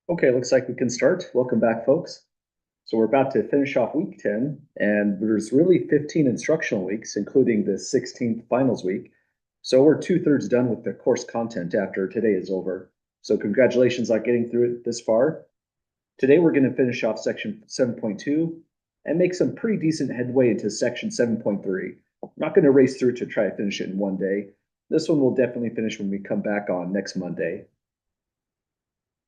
Okay, looks like we can start. Welcome back, folks. So we're about to finish off week 10, and there's really 15 instructional weeks, including the 16th finals week. So we're two-thirds done with the course content after today is over. So congratulations on getting through it this far. Today we're going to finish off section 7.2 and make some pretty decent headway into section 7.3. I'm not going to race through to try to finish it in one day. This one will definitely finish when we come back on next Monday.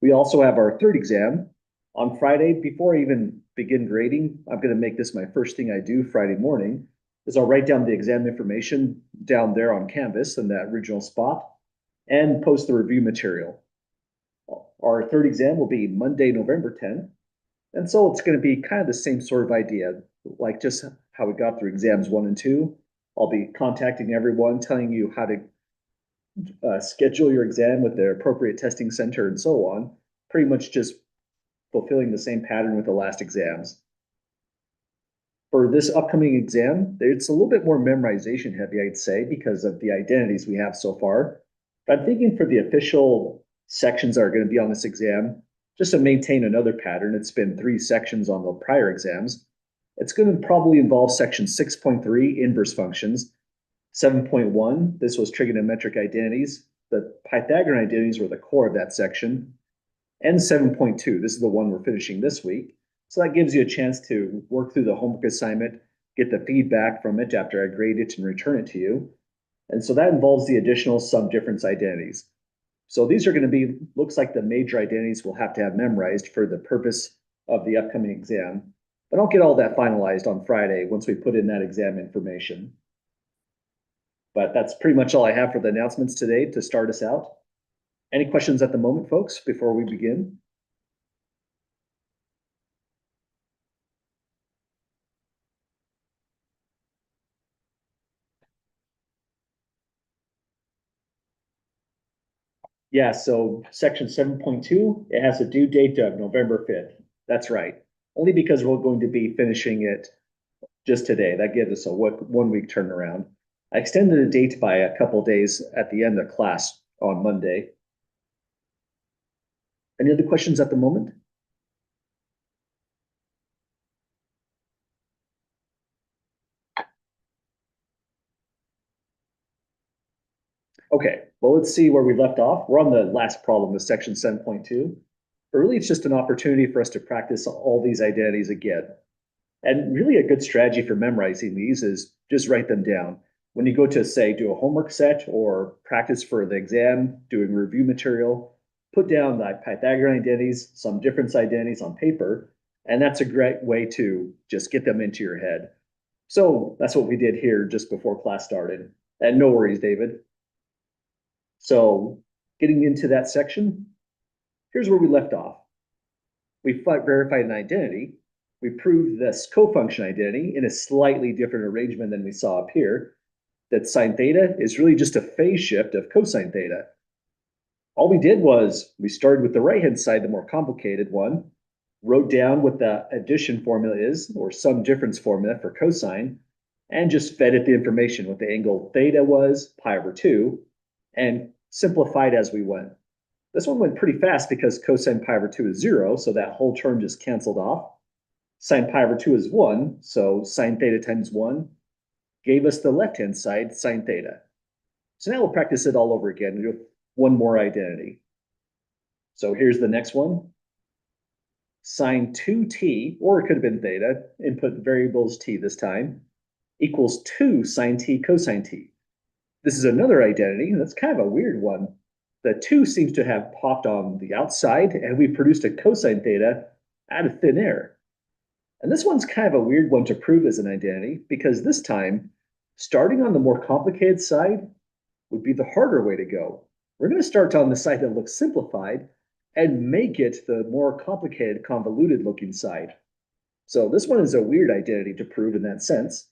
We also have our third exam on Friday. Before I even begin grading, I'm going to make this my first thing I do Friday morning, is I'll write down the exam information down there on Canvas in that original spot and post the review material. Our third exam will be Monday, November 10th. And so it's going to be kind of the same sort of idea, like just how we got through exams 1 and 2. I'll be contacting everyone, telling you how to schedule your exam with the appropriate testing center and so on, pretty much just fulfilling the same pattern with the last exams. For this upcoming exam, it's a little bit more memorization heavy, I'd say, because of the identities we have so far. But I'm thinking for the official sections that are going to be on this exam, just to maintain another pattern, it's been 3 sections on the prior exams. It's going to probably involve section 6.3, inverse functions, 7.1, this was trigonometric identities. The Pythagorean identities were the core of that section. And 7.2, this is the one we're finishing this week. So that gives you a chance to work through the homework assignment, get the feedback from it after I grade it and return it to you. And so that involves the additional sub-difference identities. So these are going to be, looks like the major identities we'll have to have memorized for the purpose of the upcoming exam. But I'll get all that finalized on Friday once we put in that exam information. But that's pretty much all I have for the announcements today to start us out. Any questions at the moment, folks, before we begin? Yeah, so section 7.2, it has a due date of November 5th. That's right. Only because we're going to be finishing it just today. That gives us a 1 week turnaround. I extended the date by a couple days at the end of class on Monday. Any other questions at the moment? Okay, well, let's see where we left off. We're on the last problem of section 7.2. But really, it's just an opportunity for us to practice all these identities again. And really a good strategy for memorizing these is just write them down. When you go to, say, do a homework set or practice for the exam, doing review material, put down the Pythagorean identities, some difference identities on paper, and that's a great way to just get them into your head. So that's what we did here just before class started. And no worries, David. So getting into that section, here's where we left off. We verified an identity. We proved this cofunction identity in a slightly different arrangement than we saw up here, that sine theta is really just a phase shift of cosine theta. All we did was we started with the right-hand side, the more complicated one, wrote down what the addition formula is, or sum difference formula for cosine, and just fed it the information, what the angle theta was, pi over 2, and simplified as we went. This one went pretty fast because cosine pi over 2 is 0, so that whole term just canceled off. Sine pi over 2 is 1, so sine theta times 1 gave us the left-hand side, sine theta. So now we'll practice it all over again. We'll do one more identity. So here's the next one. Sine 2t, or it could have been theta, input variables t this time, equals 2 sine t cosine t. This is another identity, and that's kind of a weird one. The 2 seems to have popped on the outside, and we produced a cosine theta out of thin air. And this one's kind of a weird one to prove as an identity, because this time, starting on the more complicated side would be the harder way to go. We're going to start on the side that looks simplified and make it the more complicated, convoluted looking side. So this one is a weird identity to prove in that sense.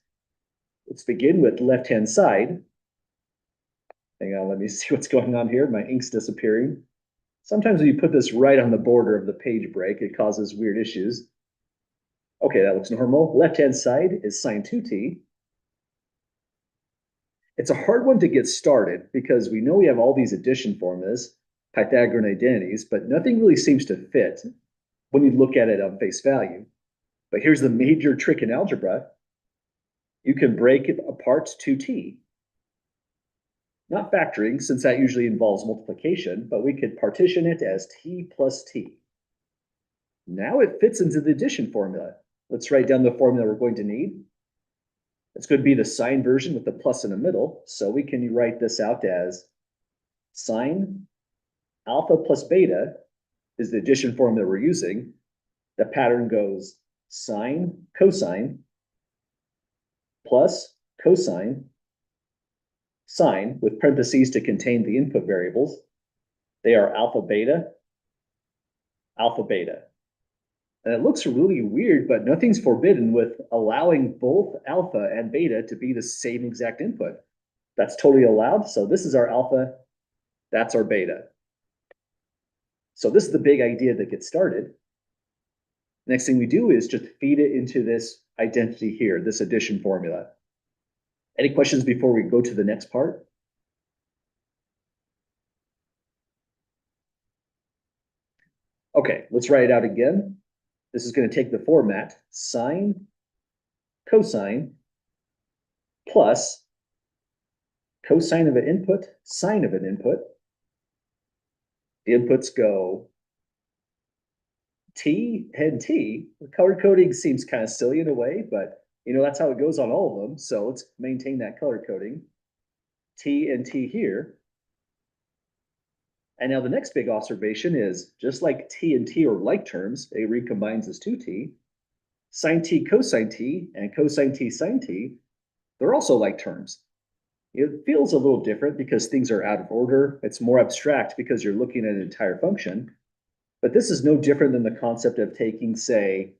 Let's begin with left-hand side. Hang on, let me see what's going on here. My ink's disappearing. Sometimes when you put this right on the border of the page break, it causes weird issues. Okay, that looks normal. Left-hand side is sine 2t. It's a hard one to get started because we know we have all these addition formulas. Pythagorean identities, but nothing really seems to fit when you look at it on face value. But here's the major trick in algebra. You can break it apart to t. Not factoring, since that usually involves multiplication, but we could partition it as t plus t. Now it fits into the addition formula. Let's write down the formula we're going to need. It's going to be the sine version with the plus in the middle. So we can write this out as sine alpha plus beta is the addition formula we're using. The pattern goes sine cosine plus cosine sine with parentheses to contain the input variables. They are alpha beta, alpha beta. And it looks really weird, but nothing's forbidden with allowing both alpha and beta to be the same exact input. That's totally allowed. So this is our alpha, that's our beta. So this is the big idea that gets started. Next thing we do is just feed it into this identity here, this addition formula. Any questions before we go to the next part? Okay, let's write it out again. This is going to take the format sine cosine plus cosine of an input, sine of an input. The inputs go t and t. The color coding seems kind of silly in a way, but that's how it goes on all of them. So let's maintain that color coding. T and t here. And now the next big observation is just like t and t are like terms, it recombines as 2t. Sine t cosine t and cosine t sine t, they're also like terms. It feels a little different because things are out of order. It's more abstract because you're looking at an entire function. But this is no different than the concept of taking, say,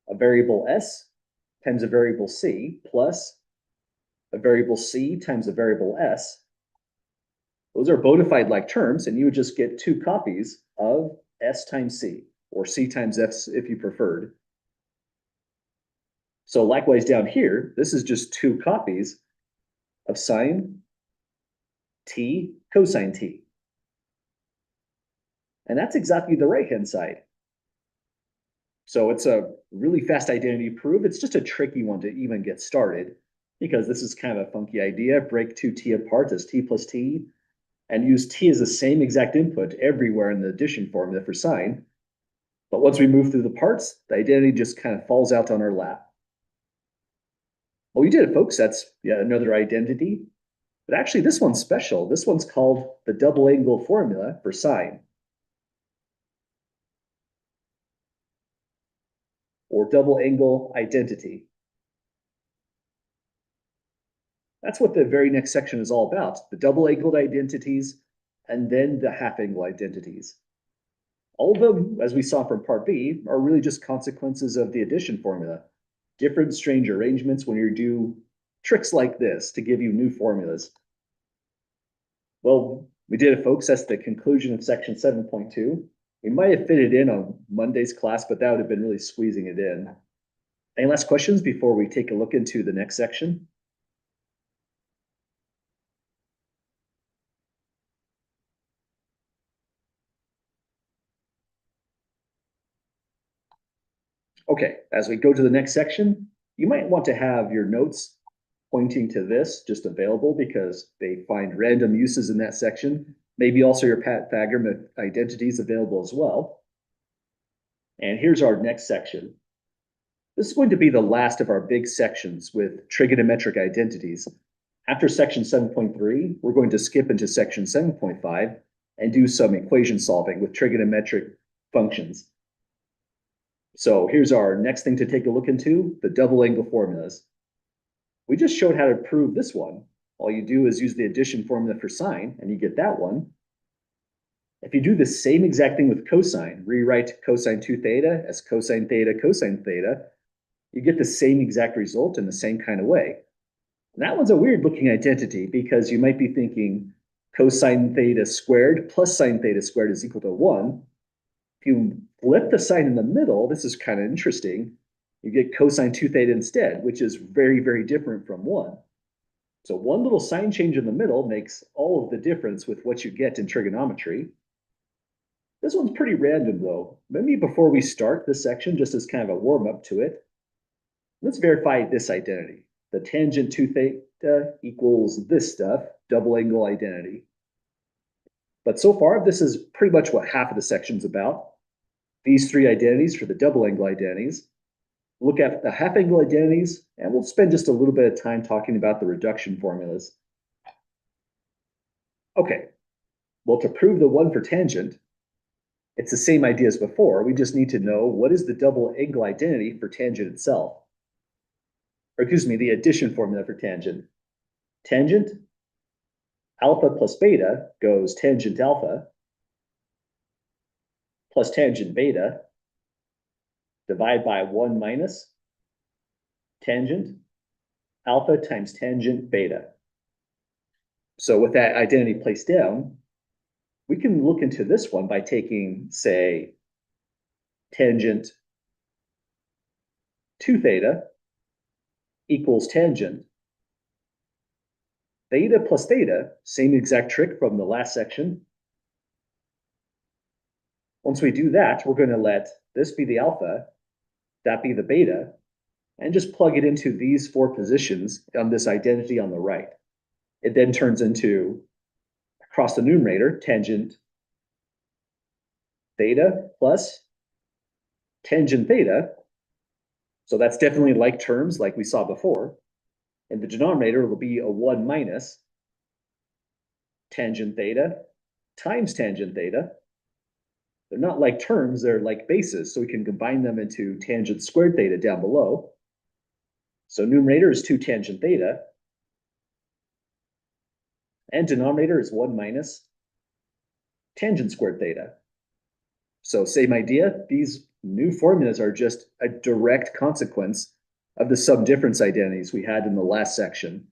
a variable s times a variable c plus a variable c times a variable s. Those are bona fide like terms, and you would just get two copies of s times c, or c times s if you preferred. So likewise down here, this is just two copies of sine t cosine t. And that's exactly the right-hand side. So it's a really fast identity proof. It's just a tricky one to even get started because this is kind of a funky idea. Break 2t apart as t plus t and use t as the same exact input everywhere in the addition formula for sine. But once we move through the parts, the identity just kind of falls out on our lap. Well, we did it, folks. That's yet another identity. But actually, this one's special. This one's called the double angle formula for sine, or double angle identity. That's what the very next section is all about, the double angled identities and then the half angle identities. All of them, as we saw from part B, are really just consequences of the addition formula. Different strange arrangements when you do tricks like this to give you new formulas. Well, we did it, folks. That's the conclusion of section 7.2. We might have fit it in on Monday's class, but that would have been really squeezing it in. Any last questions before we take a look into the next section? Okay, as we go to the next section, you might want to have your notes pointing to this just available because they find random uses in that section. Maybe also your Pythagorean identities available as well. And here's our next section. This is going to be the last of our big sections with trigonometric identities. After section 7.3, we're going to skip into section 7.5 and do some equation solving with trigonometric functions. So here's our next thing to take a look into, the double angle formulas. We just showed how to prove this one. All you do is use the addition formula for sine, and you get that one. If you do the same exact thing with cosine, rewrite cosine 2 theta as cosine theta, you get the same exact result in the same kind of way. And that one's a weird looking identity because you might be thinking cosine theta squared plus sine theta squared is equal to 1. If you flip the sign in the middle, this is kind of interesting. You get cosine 2 theta instead, which is very, very different from 1. So one little sign change in the middle makes all of the difference with what you get in trigonometry. This one's pretty random though. Maybe before we start this section, just as kind of a warm up to it, let's verify this identity. The tangent 2 theta equals this stuff, double angle identity. But so far, this is pretty much what half of the section's about. These three identities for the double angle identities. Look at the half angle identities, and we'll spend just a little bit of time talking about the reduction formulas. Okay, well, to prove the one for tangent, it's the same idea as before. We just need to know what is the double angle identity for tangent itself. Or excuse me, the addition formula for tangent. Tangent alpha plus beta goes tangent alpha plus tangent beta divided by 1 minus tangent alpha times tangent beta. So with that identity placed down, we can look into this one by taking, say, tangent 2 theta equals tangent theta plus theta, same exact trick from the last section. Once we do that, we're going to let this be the alpha, that be the beta, and just plug it into these four positions on this identity on the right. It then turns into, across the numerator, tangent theta plus tangent theta. So that's definitely like terms like we saw before. And the denominator will be a 1 minus tangent theta times tangent theta. They're not like terms, they're like bases, so we can combine them into tangent squared theta down below. So numerator is 2 tangent theta, and denominator is 1 minus tangent squared theta. So same idea, these new formulas are just a direct consequence of the subdifference identities we had in the last section.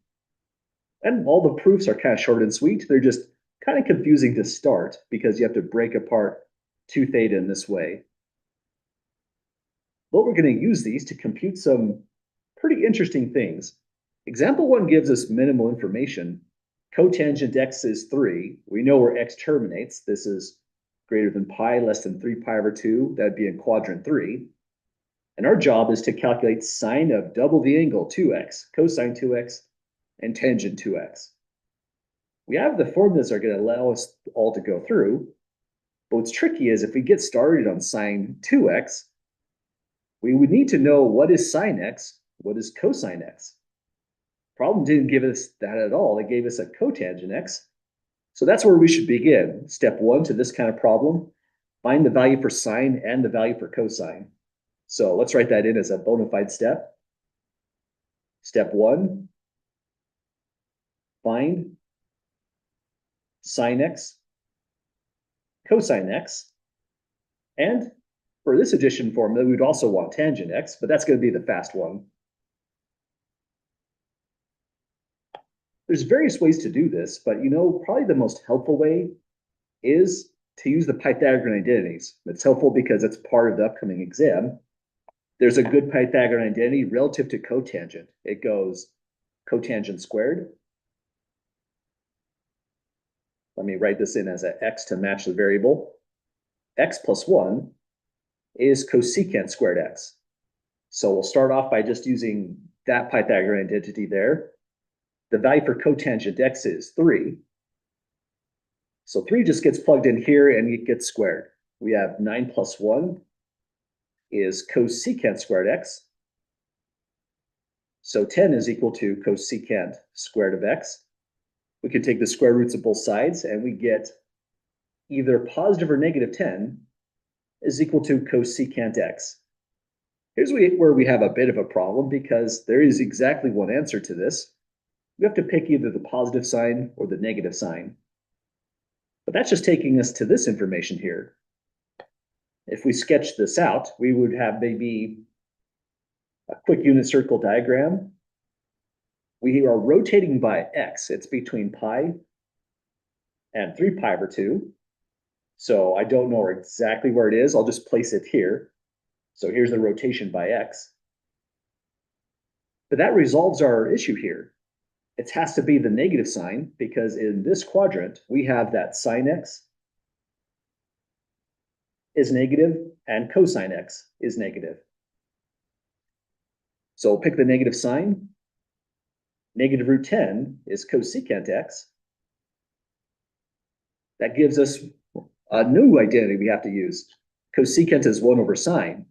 And all the proofs are kind of short and sweet. They're just kind of confusing to start because you have to break apart 2 theta in this way. But we're going to use these to compute some pretty interesting things. Example 1 gives us minimal information. Cotangent x is 3. We know where x terminates. This is greater than pi, less than 3 pi over 2. That'd be in quadrant 3. And our job is to calculate sine of double the angle 2x, cosine 2x, and tangent 2x. We have the formulas that are going to allow us all to go through. But what's tricky is if we get started on sine 2x, we would need to know what is sine x, what is cosine x. Problem didn't give us that at all. It gave us a cotangent x. So that's where we should begin. Step 1 to this kind of problem, find the value for sine and the value for cosine. So let's write that in as a bona fide step. Step 1, find sine x, cosine x. And for this addition formula, we'd also want tangent x, but that's going to be the fast one. There's various ways to do this, but probably the most helpful way is to use the Pythagorean identities. It's helpful because it's part of the upcoming exam. There's a good Pythagorean identity relative to cotangent. It goes cotangent squared. Let me write this in as an x to match the variable. X plus 1 is cosecant squared x. So we'll start off by just using that Pythagorean identity there. The value for cotangent x is 3. So 3 just gets plugged in here and it gets squared. We have 9 plus 1 is cosecant squared x. So 10 is equal to cosecant squared of x. We can take the square roots of both sides and we get either positive or negative 10 is equal to cosecant x. Here's where we have a bit of a problem because there is exactly one answer to this. We have to pick either the positive sign or the negative sign. But that's just taking us to this information here. If we sketch this out, we would have maybe a quick unit circle diagram. We are rotating by x. It's between pi and 3 pi over 2. So I don't know exactly where it is. I'll just place it here. So here's the rotation by x. But that resolves our issue here. It has to be the negative sign because in this quadrant, we have that sine x is negative and cosine x is negative. So pick the negative sign. Negative root 10 is cosecant x. That gives us a new identity we have to use. Cosecant is 1 over sine.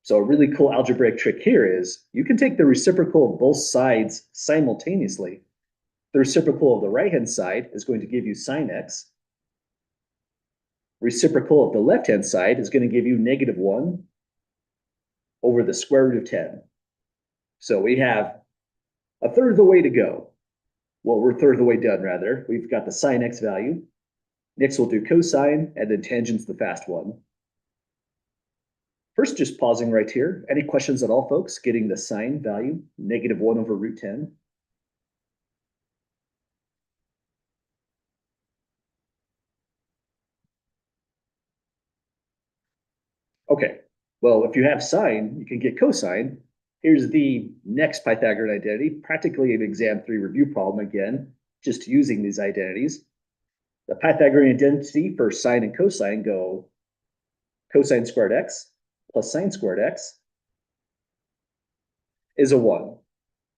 So a really cool algebraic trick here is you can take the reciprocal of both sides simultaneously. The reciprocal of the right-hand side is going to give you sine x. Reciprocal of the left-hand side is going to give you negative 1 over the square root of 10. So we have a third of the way to go. Well, we're a third of the way done, rather. We've got the sine x value. Next, we'll do cosine, and then tangent's the fast one. First, just pausing right here. Any questions at all, folks? Getting the sine value, negative 1 over root 10. Okay, well, if you have sine, you can get cosine. Here's the next Pythagorean identity, practically an exam 3 review problem again, just using these identities. The Pythagorean identity for sine and cosine go cosine squared x plus sine squared x is a 1.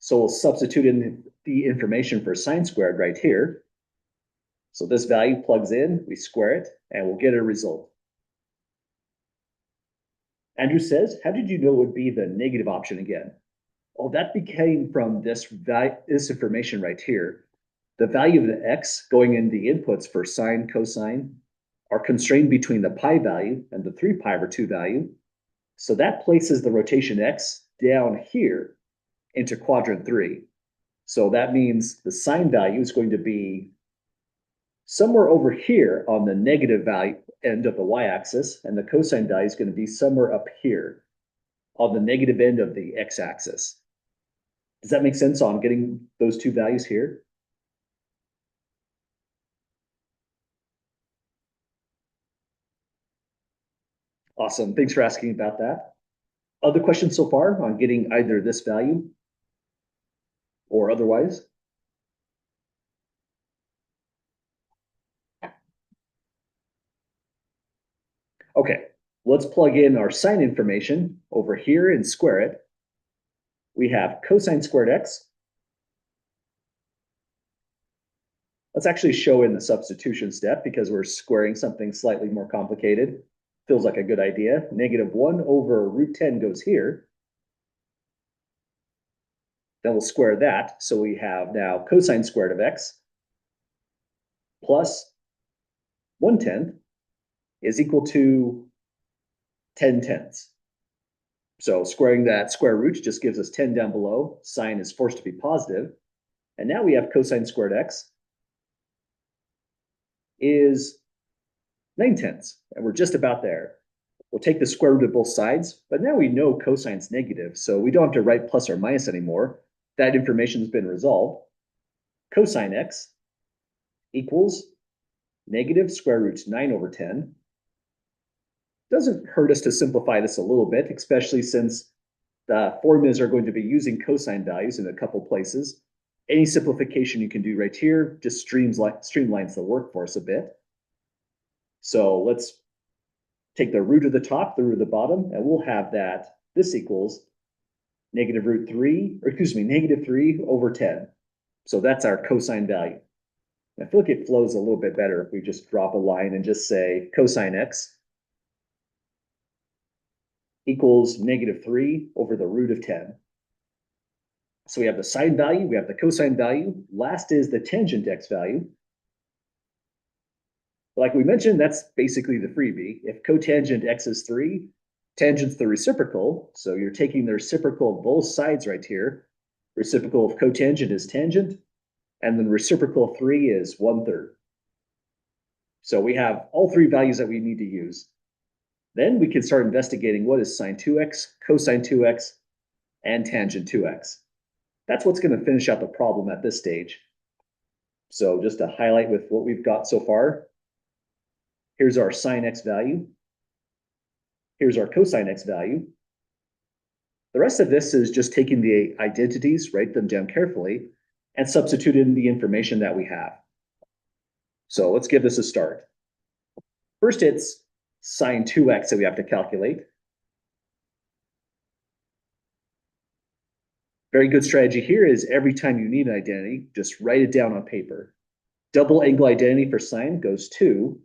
So we'll substitute in the information for sine squared right here. So this value plugs in, we square it, and we'll get a result. Andrew says, how did you know it would be the negative option again? Oh, that became from this information right here. The value of the x going in the inputs for sine, cosine are constrained between the pi value and the 3 pi over 2 value. So that places the rotation x down here into quadrant 3. So that means the sine value is going to be somewhere over here on the negative value end of the y-axis, and the cosine value is going to be somewhere up here on the negative end of the x-axis. Does that make sense on getting those two values here? Awesome. Thanks for asking about that. Other questions so far on getting either this value or otherwise? Okay, let's plug in our sine information over here and square it. We have cosine squared x. Let's actually show in the substitution step because we're squaring something slightly more complicated. Feels like a good idea. Negative 1 over root 10 goes here. Then we'll square that. So we have now cosine squared of x plus 1/10 is equal to 10/10. So squaring that square root just gives us 10 down below. Sine is forced to be positive. And now we have cosine squared x is 9/10. And we're just about there. We'll take the square root of both sides, but now we know cosine's negative, so we don't have to write plus or minus anymore. That information has been resolved. Cosine x equals negative square root 9 over 10. Doesn't hurt us to simplify this a little bit, especially since the formulas are going to be using cosine values in a couple places. Any simplification you can do right here just streamlines the work for us a bit. So let's take the root of the top, the root of the bottom, and we'll have that this equals negative 3 over 10. So that's our cosine value. I feel like it flows a little bit better if we just drop a line and just say cosine x equals negative 3 over the root of 10. So we have the sine value, we have the cosine value. Last is the tangent x value. Like we mentioned, that's basically the freebie. If cotangent x is 3, tangent's the reciprocal. So you're taking the reciprocal of both sides right here. Reciprocal of cotangent is tangent, and then reciprocal of 3 is 1/3. So we have all three values that we need to use. Then we can start investigating what is sine 2x, cosine 2x, and tangent 2x. That's what's going to finish out the problem at this stage. So just to highlight with what we've got so far, here's our sine x value. Here's our cosine x value. The rest of this is just taking the identities, write them down carefully, and substitute in the information that we have. So let's give this a start. First, it's sine 2x that we have to calculate. Very good strategy here is every time you need an identity, just write it down on paper. Double angle identity for sine goes to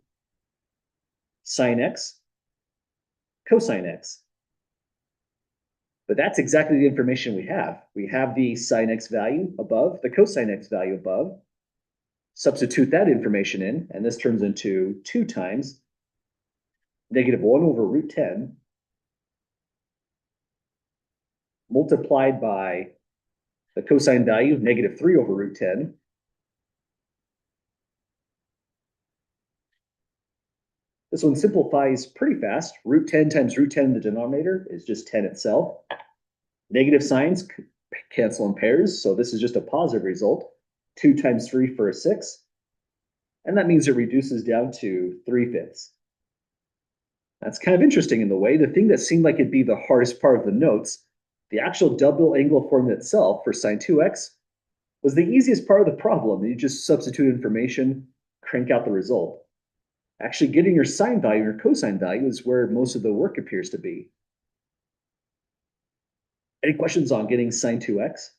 sine x, cosine x. But that's exactly the information we have. We have the sine x value above, the cosine x value above. Substitute that information in, and this turns into 2 times -1 over root 10 multiplied by the cosine value of -3 over root 10. This one simplifies pretty fast. Root 10 times root 10 in the denominator is just 10 itself. Negative signs cancel in pairs, so this is just a positive result. 2 times 3 for a 6. And that means it reduces down to 3/5. That's kind of interesting in the way. The thing that seemed like it'd be the hardest part of the notes, the actual double angle formula itself for sine 2x, was the easiest part of the problem. You just substitute information, crank out the result. Actually, getting your sine value or cosine value is where most of the work appears to be. Any questions on getting sine 2x?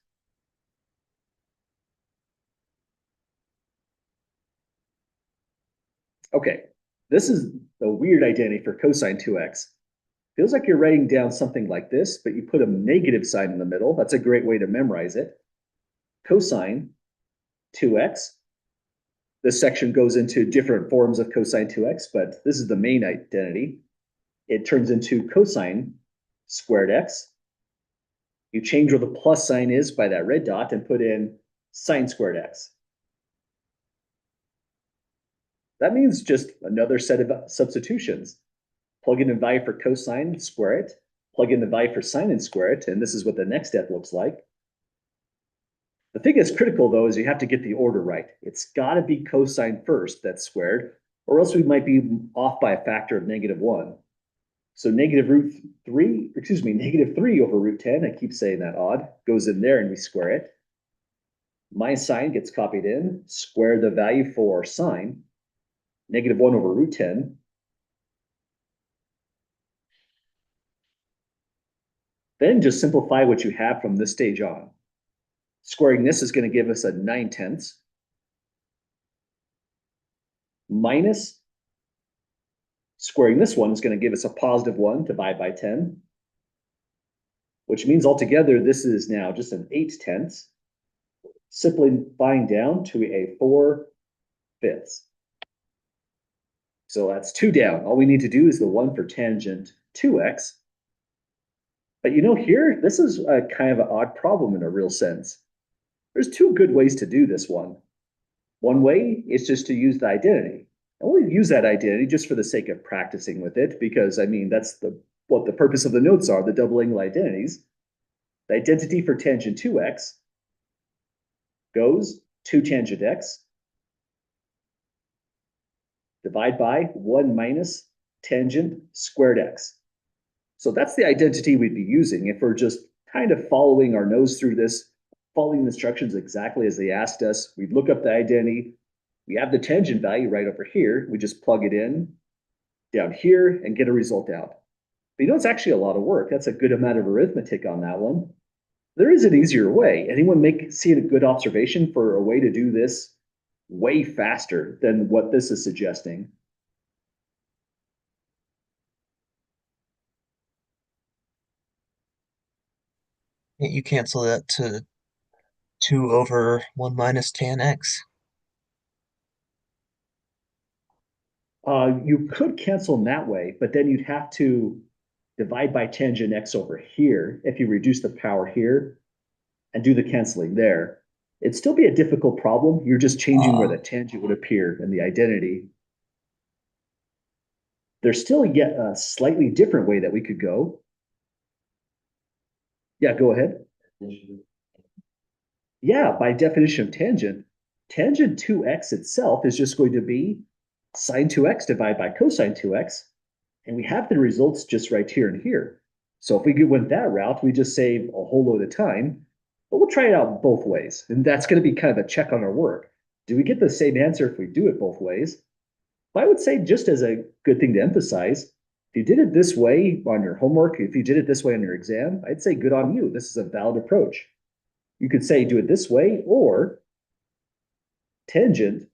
Okay, this is the weird identity for cosine 2x. Feels like you're writing down something like this, but you put a negative sign in the middle. That's a great way to memorize it. Cosine 2x. This section goes into different forms of cosine 2x, but this is the main identity. It turns into cosine squared x. You change where the plus sign is by that red dot and put in sine squared x. That means just another set of substitutions. Plug in the value for cosine, square it. Plug in the value for sine and square it, and this is what the next step looks like. The thing that's critical, though, is you have to get the order right. It's got to be cosine first that's squared, or else we might be off by a factor of -1. So -3 over root 10, I keep saying that odd, goes in there and we square it. My sine gets copied in, square the value for sine, -1 over root 10. Then just simplify what you have from this stage on. Squaring this is going to give us a 9/10 minus squaring this one is going to give us a +1 divided by 10, which means altogether this is now just an 8/10, simplifying down to a 4/5. So that's 2 down. All we need to do is the 1 for tangent 2x. But here, this is a kind of an odd problem in a real sense. There's 2 good ways to do this one. One way is just to use the identity. And we'll use that identity just for the sake of practicing with it, because that's what the purpose of the notes are, the double angle identities. The identity for tangent 2x goes 2 tangent x, divide by 1 minus tangent squared x. So that's the identity we'd be using if we're just kind of following our nose through this, following the instructions exactly as they asked us. We'd look up the identity. We have the tangent value right over here. We just plug it in down here and get a result out. But it's actually a lot of work. That's a good amount of arithmetic on that one. There is an easier way. Anyone see a good observation for a way to do this way faster than what this is suggesting? You cancel that to 2 over 1 minus tan x. You could cancel in that way, but then you'd have to divide by tangent x over here if you reduce the power here and do the canceling there. It'd still be a difficult problem. You're just changing where the tangent would appear in the identity. There's still yet a slightly different way that we could go. Yeah, go ahead. Yeah, by definition of tangent, tangent 2x itself is just going to be sine 2x divided by cosine 2x. And we have the results just right here and here. So if we went that route, we just save a whole load of time. But we'll try it out both ways. And that's going to be kind of a check on our work. Do we get the same answer if we do it both ways? But I would say, just as a good thing to emphasize, if you did it this way on your homework, if you did it this way on your exam, I'd say good on you. This is a valid approach. You could say do it this way, or tangent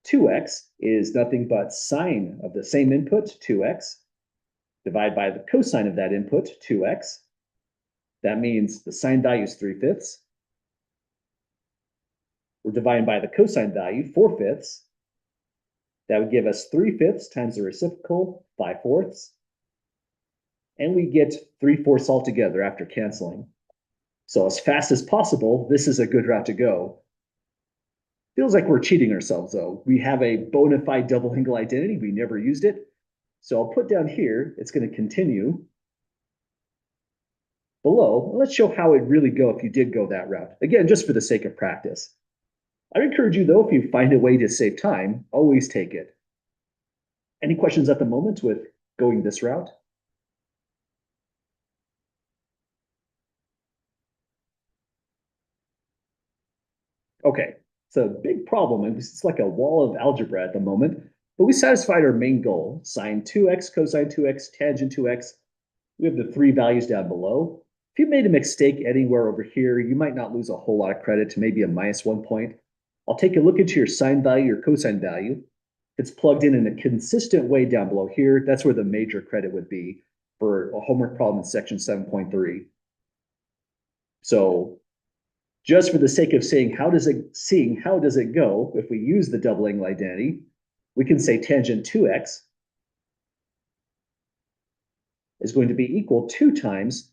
2x is nothing but sine of the same input, 2x, divide by the cosine of that input, 2x. That means the sine value is 3/5. We're dividing by the cosine value, 4/5. That would give us 3/5 times the reciprocal, 5/4. And we get 3/4 altogether after canceling. So as fast as possible, this is a good route to go. Feels like we're cheating ourselves though. We have a bona fide double angle identity. We never used it. So I'll put down here, it's going to continue below. Let's show how it really go if you did go that route. Again, just for the sake of practice. I'd encourage you though, if you find a way to save time, always take it. Any questions at the moment with going this route? Okay, so big problem, and it's like a wall of algebra at the moment, but we satisfied our main goal, sine 2x, cosine 2x, tangent 2x. We have the three values down below. If you made a mistake anywhere over here, you might not lose a whole lot of credit to maybe a -1 point. I'll take a look into your sine value, your cosine value. If it's plugged in a consistent way down below here, that's where the major credit would be for a homework problem in section 7.3. So just for the sake of seeing how does it go, if we use the double angle identity, we can say tangent 2x is going to be equal 2 times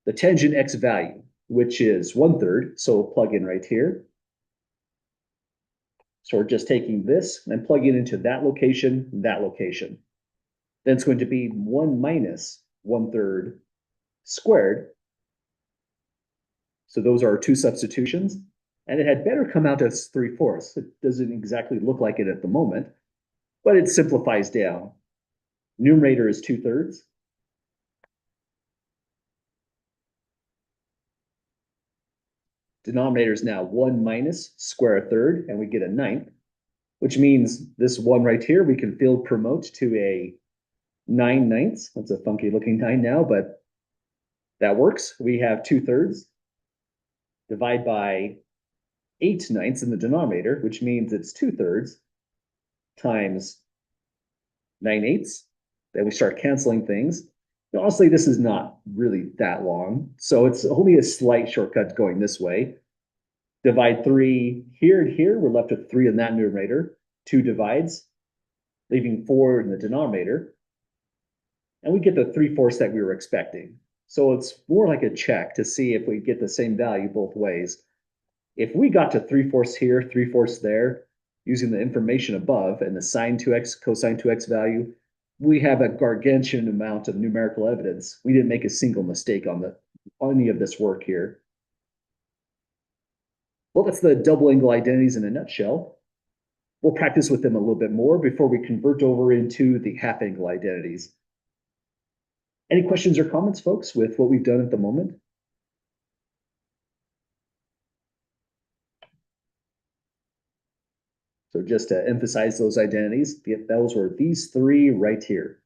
the tangent x value, which is 1/3. So we'll plug in right here. So we're just taking this and plugging it into that location, that location. Then it's going to be 1 minus 1/3 squared. So those are our two substitutions. And it had better come out as 3/4. It doesn't exactly look like it at the moment, but it simplifies down. Numerator is 2/3. Denominator is now 1 minus square a third, and we get a ninth, which means this one right here, we can field promote to a 9/9. That's a funky looking 9 now, but that works. We have 2/3. Divide by 8/9 in the denominator, which means it's 2/3 times 9/8. Then we start canceling things. Honestly, this is not really that long, so it's only a slight shortcut going this way. Divide 3 here and here, we're left with 3 in that numerator, 2 divides, leaving 4 in the denominator, and we get the 3/4 that we were expecting. So it's more like a check to see if we get the same value both ways. If we got to 3/4 here, 3/4 there, using the information above and the sine 2x, cosine 2x value, we have a gargantuan amount of numerical evidence. We didn't make a single mistake on any of this work here. Well, that's the double angle identities in a nutshell. We'll practice with them a little bit more before we convert over into the half angle identities. Any questions or comments, folks, with what we've done at the moment? So just to emphasize those identities, those were these three right here.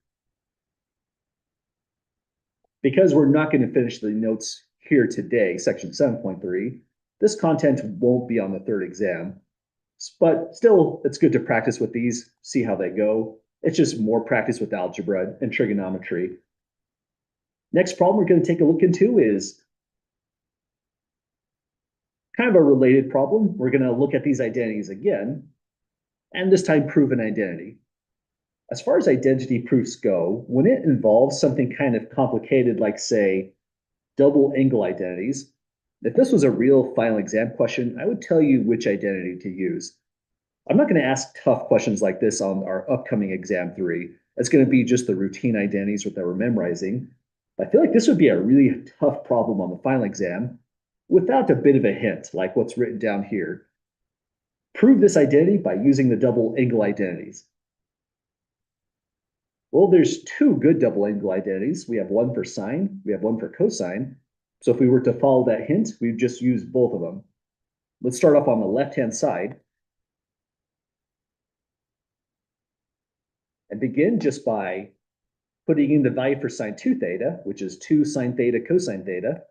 Because we're not going to finish the notes here today, section 7.3, this content won't be on the third exam. But still, it's good to practice with these, see how they go. It's just more practice with algebra and trigonometry. Next problem we're going to take a look into is kind of a related problem. We're going to look at these identities again, and this time prove an identity. As far as identity proofs go, when it involves something kind of complicated, like say, double angle identities, if this was a real final exam question, I would tell you which identity to use. I'm not going to ask tough questions like this on our upcoming exam 3. It's going to be just the routine identities that we're memorizing. I feel like this would be a really tough problem on the final exam without a bit of a hint, like what's written down here. Prove this identity by using the double angle identities. Well, there's two good double angle identities. We have one for sine, we have one for cosine. So if we were to follow that hint, we'd just use both of them. Let's start off on the left-hand side. and begin just by putting in the value for sine 2 theta, which is 2 sine theta cosine theta.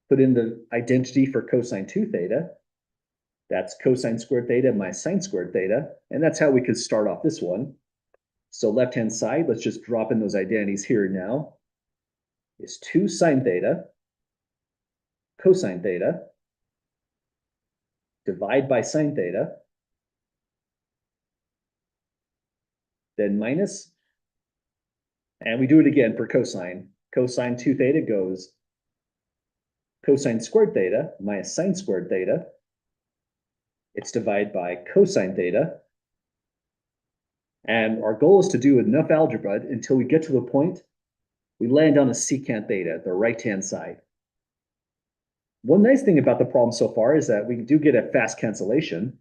Put in the identity for cosine 2 theta. That's cosine squared theta minus sine squared theta. And that's how we could start off this one. So left-hand side, let's just drop in those identities here now. Is 2 sine theta cosine theta, divide by sine theta, then minus, and we do it again for cosine. Cosine 2 theta goes cosine squared theta minus sine squared theta. It's divided by cosine theta. And our goal is to do enough algebra until we get to the point we land on a secant theta, the right-hand side. One nice thing about the problem so far is that we do get a fast cancellation.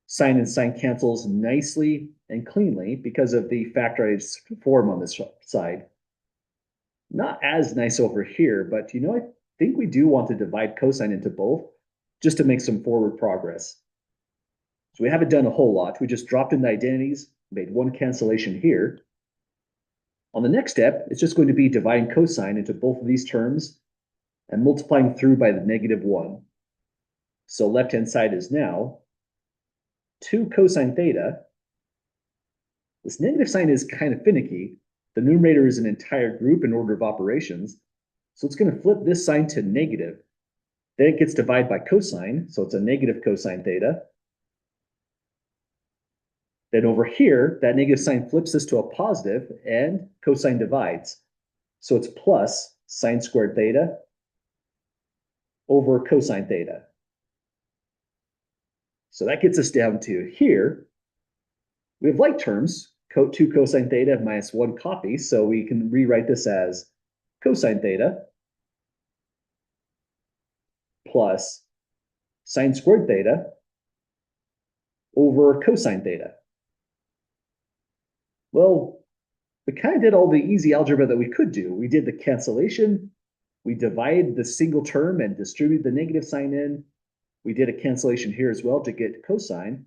Sine and sine cancels nicely and cleanly because of the factorized form on this side. Not as nice over here, but I think we do want to divide cosine into both just to make some forward progress. So we haven't done a whole lot. We just dropped in the identities, made one cancellation here. On the next step, it's just going to be dividing cosine into both of these terms and multiplying through by the -1. So left-hand side is now 2 cosine theta. This negative sign is kind of finicky. The numerator is an entire group in order of operations. So it's going to flip this sign to negative. Then it gets divided by cosine, so it's a negative cosine theta. Then over here, that negative sign flips this to a positive and cosine divides. So it's plus sine squared theta over cosine theta. So that gets us down to here. We have like terms, 2 cosine theta minus 1 copy, so we can rewrite this as cosine theta plus sine squared theta over cosine theta. Well, we kind of did all the easy algebra that we could do. We did the cancellation. We divide the single term and distribute the negative sign in. We did a cancellation here as well to get cosine.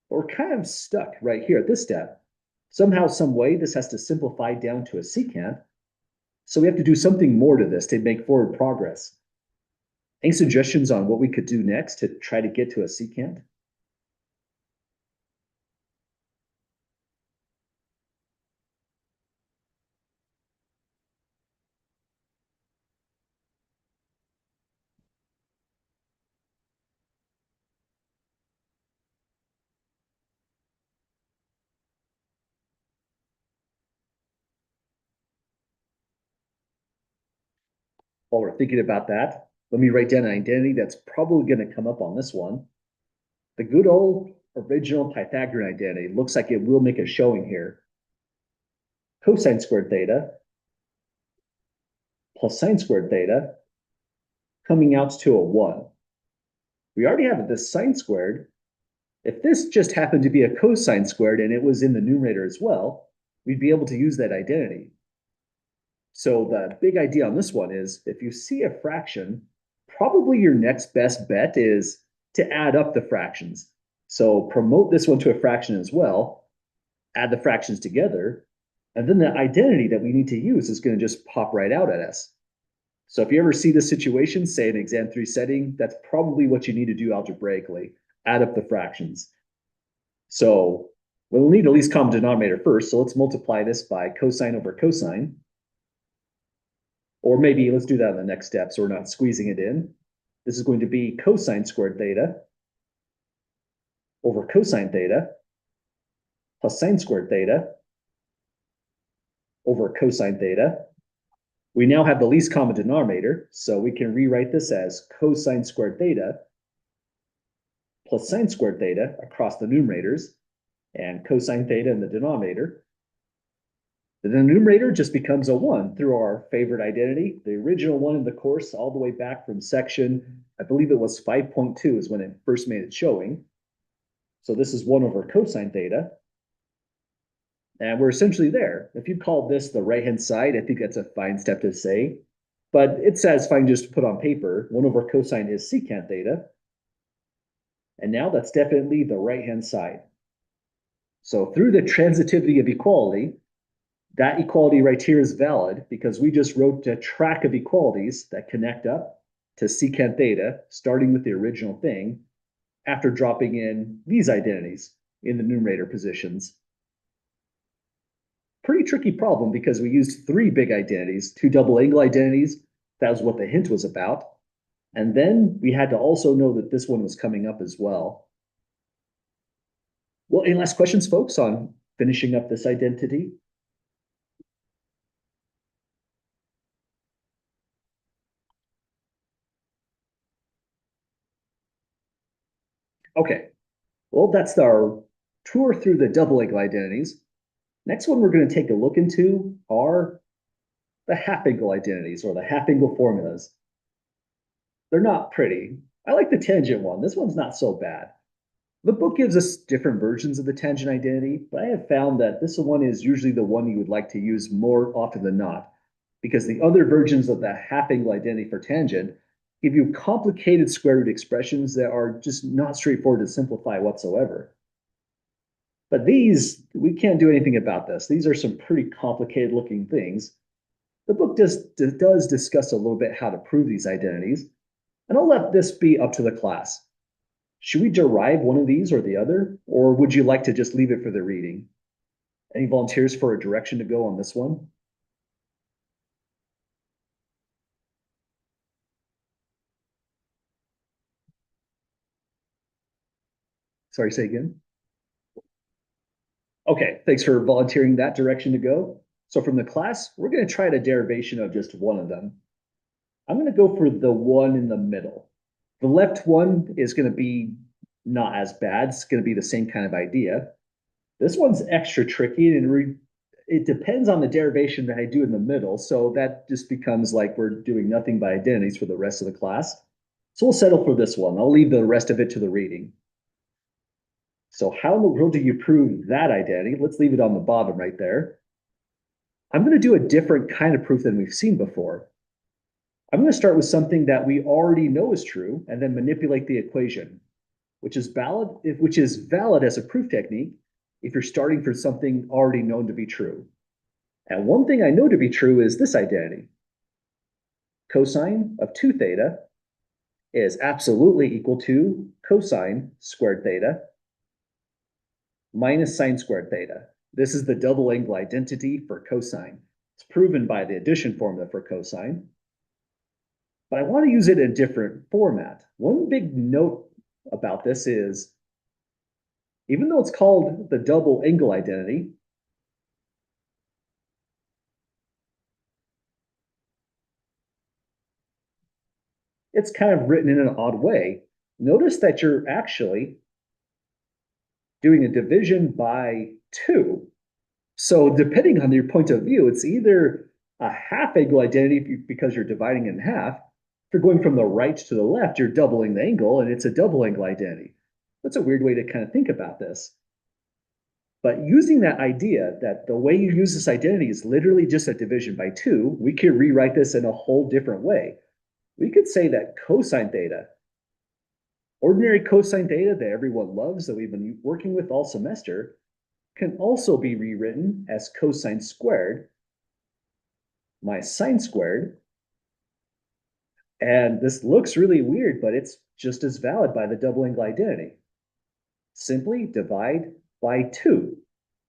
But we're kind of stuck right here at this step. Somehow, some way, this has to simplify down to a secant. So we have to do something more to this to make forward progress. Any suggestions on what we could do next to try to get to a secant? While we're thinking about that, let me write down an identity that's probably going to come up on this one. The good old original Pythagorean identity looks like it will make a showing here. Cosine squared theta plus sine squared theta coming out to a 1. We already have this sine squared. If this just happened to be a cosine squared and it was in the numerator as well, we'd be able to use that identity. So the big idea on this one is if you see a fraction, probably your next best bet is to add up the fractions. So promote this one to a fraction as well, add the fractions together, and then the identity that we need to use is going to just pop right out at us. So if you ever see this situation, say in exam 3 setting, that's probably what you need to do algebraically, add up the fractions. So we'll need a least common denominator first, so let's multiply this by cosine over cosine. Or maybe let's do that in the next step so we're not squeezing it in. This is going to be cosine squared theta over cosine theta plus sine squared theta over cosine theta. We now have the least common denominator, so we can rewrite this as cosine squared theta plus sine squared theta across the numerators and cosine theta in the denominator. The numerator just becomes a 1 through our favorite identity, the original one in the course, all the way back from section, I believe it was 5.2 is when it first made its showing. So this is 1 over cosine theta. And we're essentially there. If you call this the right-hand side, I think that's a fine step to say. But it's satisfying just to put on paper. 1 over cosine is secant theta. And now that's definitely the right-hand side. So through the transitivity of equality, that equality right here is valid because we just wrote a track of equalities that connect up to secant theta, starting with the original thing, after dropping in these identities in the numerator positions. Pretty tricky problem because we used three big identities, two double angle identities. That was what the hint was about. And then we had to also know that this one was coming up as well. Well, any last questions, folks, on finishing up this identity? Okay, well, that's our tour through the double angle identities. Next one we're going to take a look into are the half angle identities or the half angle formulas. They're not pretty. I like the tangent one. This one's not so bad. The book gives us different versions of the tangent identity, but I have found that this one is usually the one you would like to use more often than not, because the other versions of the half angle identity for tangent give you complicated square root expressions that are just not straightforward to simplify whatsoever. But these, we can't do anything about this. These are some pretty complicated looking things. The book does discuss a little bit how to prove these identities, and I'll let this be up to the class. Should we derive one of these or the other, or would you like to just leave it for the reading? Any volunteers for a direction to go on this one? Sorry, say again. Okay, thanks for volunteering that direction to go. So from the class, we're going to try a derivation of just one of them. I'm going to go for the one in the middle. The left one is going to be not as bad. It's going to be the same kind of idea. This one's extra tricky and it depends on the derivation that I do in the middle. So that just becomes like we're doing nothing by identities for the rest of the class. So we'll settle for this one. I'll leave the rest of it to the reading. So how in the world do you prove that identity? Let's leave it on the bottom right there. I'm going to do a different kind of proof than we've seen before. I'm going to start with something that we already know is true and then manipulate the equation, which is valid as a proof technique if you're starting from something already known to be true. And one thing I know to be true is this identity. Cosine of 2 theta is absolutely equal to cosine squared theta minus sine squared theta. This is the double angle identity for cosine. It's proven by the addition formula for cosine. But I want to use it in a different format. One big note about this is, even though it's called the double angle identity, it's kind of written in an odd way. Notice that you're actually doing a division by 2. So depending on your point of view, it's either a half angle identity because you're dividing in half. If you're going from the right to the left, you're doubling the angle, and it's a double angle identity. That's a weird way to kind of think about this. But using that idea that the way you use this identity is literally just a division by 2, we could rewrite this in a whole different way. We could say that cosine theta, ordinary cosine theta that everyone loves, that we've been working with all semester, can also be rewritten as cosine squared minus sine squared. And this looks really weird, but it's just as valid by the double angle identity. Simply divide by 2.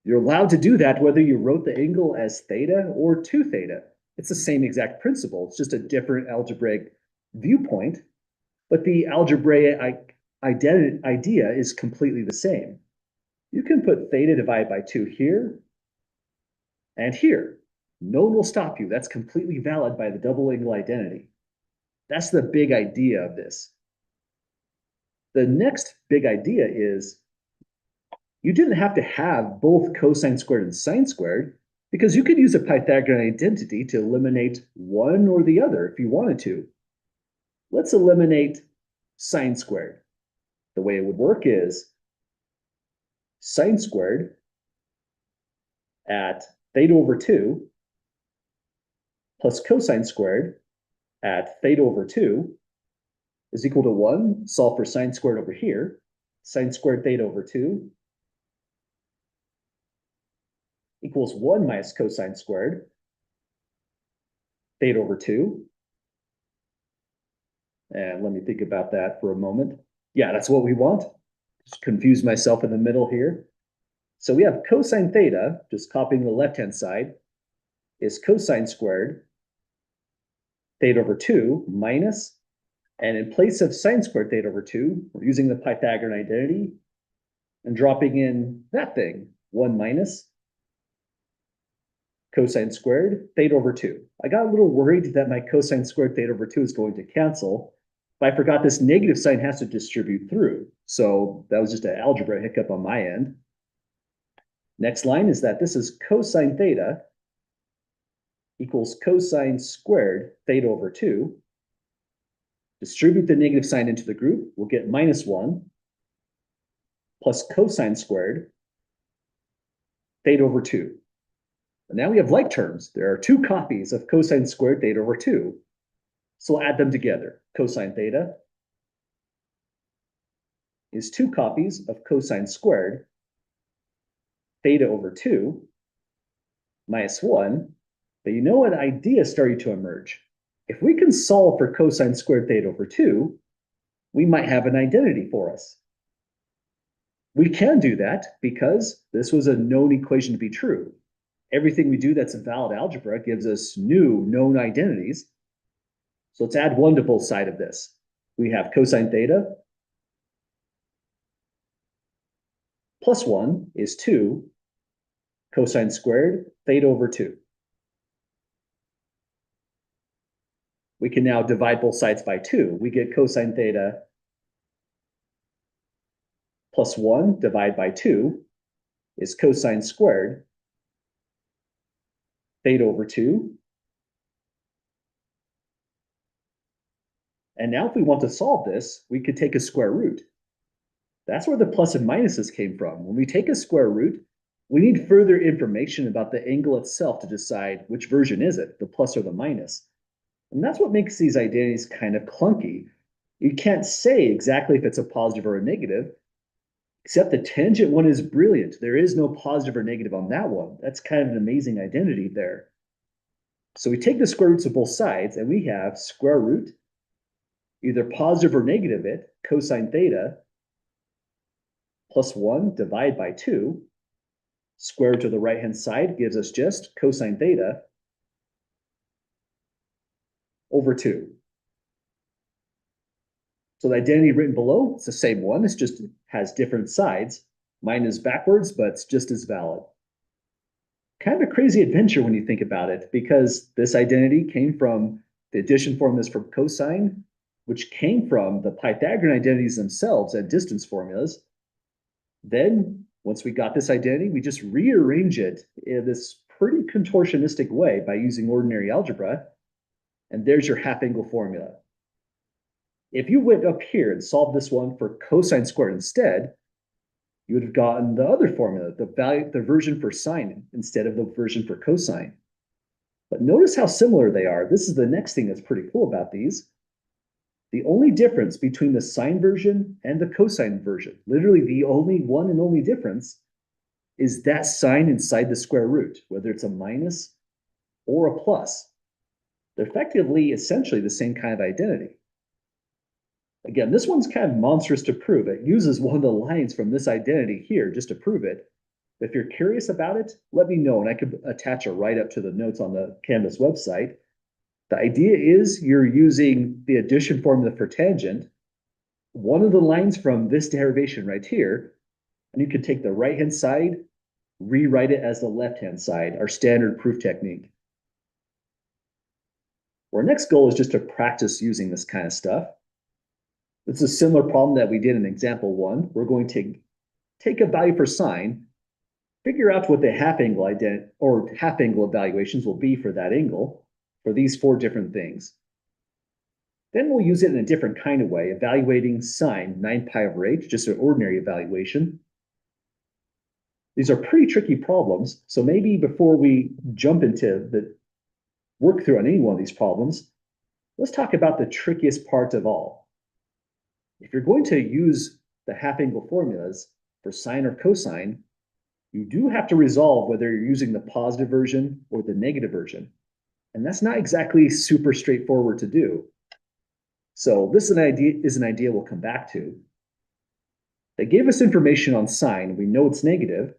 You're allowed to do that whether you wrote the angle as theta or 2 theta. It's the same exact principle. It's just a different algebraic viewpoint, but the algebraic idea is completely the same. You can put theta divided by 2 here and here. No one will stop you. That's completely valid by the double angle identity. That's the big idea of this. The next big idea is you didn't have to have both cosine squared and sine squared because you could use a Pythagorean identity to eliminate one or the other if you wanted to. Let's eliminate sine squared. The way it would work is sine squared at theta over 2 plus cosine squared at theta over 2 is equal to 1. Solve for sine squared over here. Sine squared theta over 2 equals 1 minus cosine squared theta over 2. And let me think about that for a moment. Yeah, that's what we want. Just confuse myself in the middle here. So we have cosine theta, just copying the left-hand side, is cosine squared theta over 2 minus, and in place of sine squared theta over 2, we're using the Pythagorean identity and dropping in that thing, 1 minus cosine squared theta over 2. I got a little worried that my cosine squared theta over 2 is going to cancel, but I forgot this negative sign has to distribute through. So that was just an algebra hiccup on my end. Next line is that this is cosine theta equals cosine squared theta over 2. Distribute the negative sign into the group, we'll get minus 1 plus cosine squared theta over 2. And now we have like terms. There are 2 copies of cosine squared theta over 2. So we'll add them together. Cosine theta is 2 copies of cosine squared theta over 2 minus 1. But you know, an idea started to emerge. If we can solve for cosine squared theta over 2, we might have an identity for us. We can do that because this was a known equation to be true. Everything we do that's a valid algebra gives us new known identities. So let's add 1 to both sides of this. We have cosine theta plus 1 is 2 cosine squared theta over 2. We can now divide both sides by 2. We get cosine theta plus 1 divided by 2 is cosine squared theta over 2. And now if we want to solve this, we could take a square root. That's where the plus and minuses came from. When we take a square root, we need further information about the angle itself to decide which version is it, the plus or the minus. And that's what makes these identities kind of clunky. You can't say exactly if it's a positive or a negative, except the tangent one is brilliant. There is no positive or negative on that one. That's kind of an amazing identity there. So we take the square roots of both sides and we have square root, either positive or negative it, cosine theta, plus 1 divided by 2. Square root to the right-hand side gives us just cosine theta over 2. So the identity written below, it's the same one. It's just has different sides. Mine is backwards, but it's just as valid. Kind of a crazy adventure when you think about it, because this identity came from the addition formulas for cosine, which came from the Pythagorean identities themselves and distance formulas. Then, once we got this identity, we just rearrange it in this pretty contortionistic way by using ordinary algebra. And there's your half angle formula. If you went up here and solved this one for cosine squared instead, you would have gotten the other formula, the version for sine instead of the version for cosine. But notice how similar they are. This is the next thing that's pretty cool about these. The only difference between the sine version and the cosine version, literally the only one and only difference, is that sign inside the square root, whether it's a minus or a plus. They're effectively, essentially the same kind of identity. Again, this one's kind of monstrous to prove. It uses one of the lines from this identity here just to prove it. If you're curious about it, let me know, and I could attach a write-up to the notes on the Canvas website. The idea is you're using the addition formula for tangent, one of the lines from this derivation right here, and you can take the right-hand side, rewrite it as the left-hand side, our standard proof technique. Our next goal is just to practice using this kind of stuff. It's a similar problem that we did in example 1. We're going to take a value for sine, figure out what the half angle evaluations will be for that angle for these 4 different things. Then we'll use it in a different kind of way, evaluating sine 9 pi over h, just an ordinary evaluation. These are pretty tricky problems, so maybe before we jump into the work through on any one of these problems, let's talk about the trickiest part of all. If you're going to use the half angle formulas for sine or cosine, You do have to resolve whether you're using the positive version or the negative version. And that's not exactly super straightforward to do. So this is an idea we'll come back to. They gave us information on sine. We know it's negative.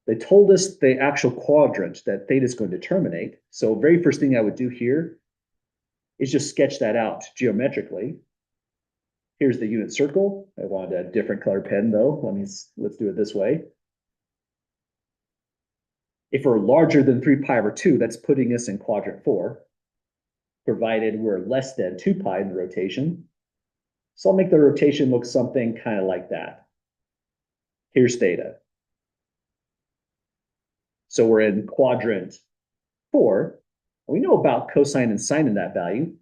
They told us the actual quadrant that theta is going to terminate. So very first thing I would do here is just sketch that out geometrically. Here's the unit circle. I wanted a different color pen though. Let's do it this way. If we're larger than 3 pi over 2, that's putting us in quadrant 4, provided we're less than 2 pi in the rotation. So I'll make the rotation look something kind of like that. Here's theta. So we're in quadrant 4. We know about cosine and sine in that value.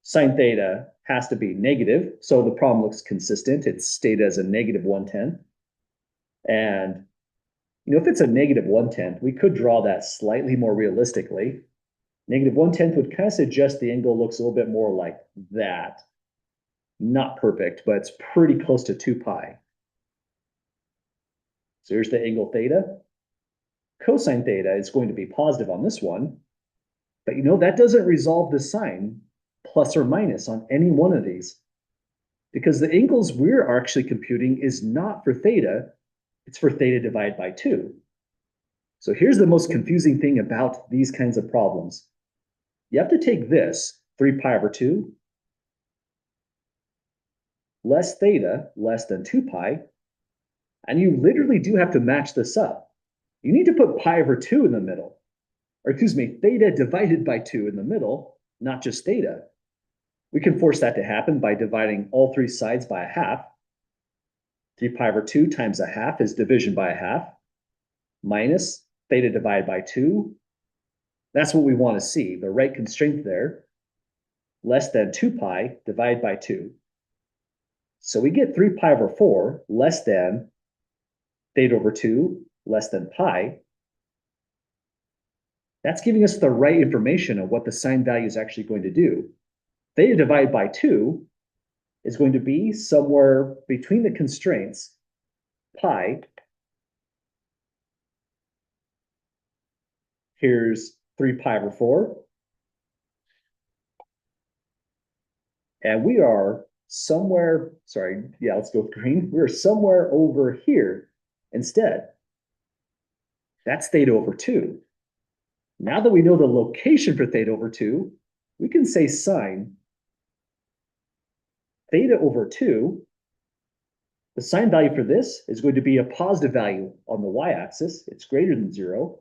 Sine theta has to be negative, so the problem looks consistent. It's stated as a negative 1/10. And if it's a negative 1/10, we could draw that slightly more realistically. Negative 1/10 would kind of suggest the angle looks a little bit more like that. Not perfect, but it's pretty close to 2 pi. So here's the angle theta. Cosine theta is going to be positive on this one, but that doesn't resolve the sign plus or minus on any one of these, because the angles we're actually computing is not for theta, it's for theta divided by 2. So here's the most confusing thing about these kinds of problems. You have to take this, 3 pi over 2, less theta, less than 2 pi, and you literally do have to match this up. You need to put pi over 2 in the middle, or excuse me, theta divided by 2 in the middle, not just theta. We can force that to happen by dividing all 3 sides by a half. 3 pi over 2 times a half is division by a half, minus theta divided by 2. That's what we want to see, the right constraint there, less than 2 pi divided by 2. So we get 3 pi over 4 less than theta over 2 less than pi. That's giving us the right information of what the sine value is actually going to do. Theta divided by 2 is going to be somewhere between the constraints, pi. Here's 3 pi over 4. And we are somewhere, let's go with green. We're somewhere over here instead. That's theta over 2. Now that we know the location for theta over 2, we can say sine theta over 2. The sine value for this is going to be a positive value on the y-axis. It's greater than 0.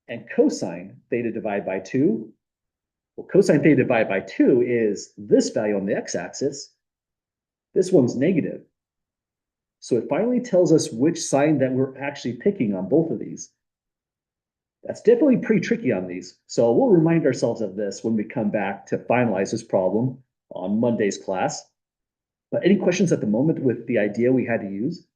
And cosine theta divided by 2. Well, cosine theta divided by 2 is this value on the x-axis. This one's negative. So it finally tells us which sine that we're actually picking on both of these. That's definitely pretty tricky on these. So we'll remind ourselves of this when we come back to finalize this problem on Monday's class. But any questions at the moment with the idea we had to use?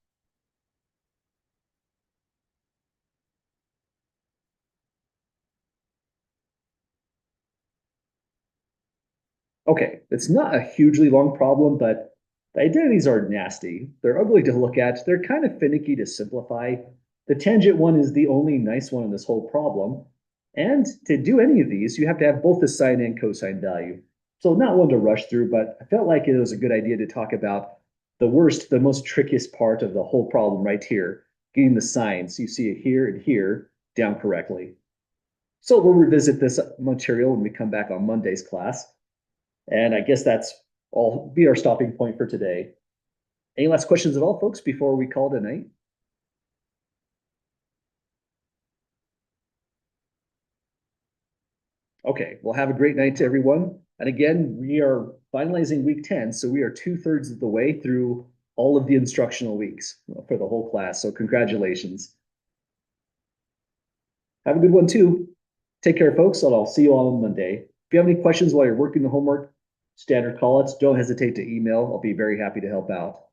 Okay, it's not a hugely long problem, but the identities are nasty. They're ugly to look at. They're kind of finicky to simplify. The tangent one is the only nice one in this whole problem. And to do any of these, you have to have both the sine and cosine value. So not one to rush through, but I felt like it was a good idea to talk about the most trickiest part of the whole problem right here, getting the sines. You see it here and here down correctly. So we'll revisit this material when we come back on Monday's class. And I guess that's all be our stopping point for today. Any last questions at all, folks, before we call it a night? Okay, well, have a great night to everyone. And again, we are finalizing week 10, so we are 2/3 of the way through all of the instructional weeks for the whole class. So congratulations. Have a good one too. Take care, folks, and I'll see you all on Monday. If you have any questions while you're working the homework, standard call-outs, don't hesitate to email. I'll be very happy to help out.